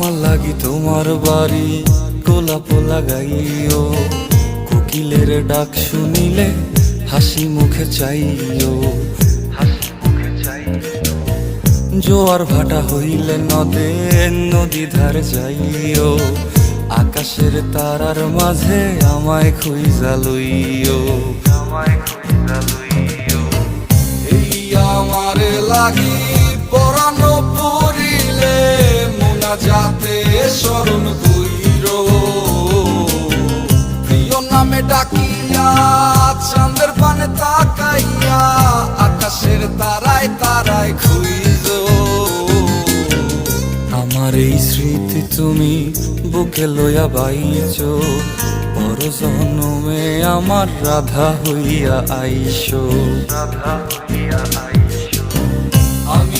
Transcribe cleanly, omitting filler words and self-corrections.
আমার লাগি তোমার বাড়ি গোলাপ লাগাইও, কোকিলের ডাক শুনিলে হাসি মুখে চাইও, জোয়ার ভাটা হইলে নদে নদী ধারে যাইও, আকাশের তারার মাঝে আমায় খুঁজা লইও, এই আমারে লাগি পরানো পড়িলে মোনা যাতে স্মরণ কইরো, প্রিয় নামে ডাকিয়া চাঁদের পানে তাকাইয়া আকাশের তারায় তারায় খুঁজো। আমার এই স্মৃতি তুমি বুকে লইয়া বাইছো, পর জন্মে আমার রাধা হইয়া আইসো, আমি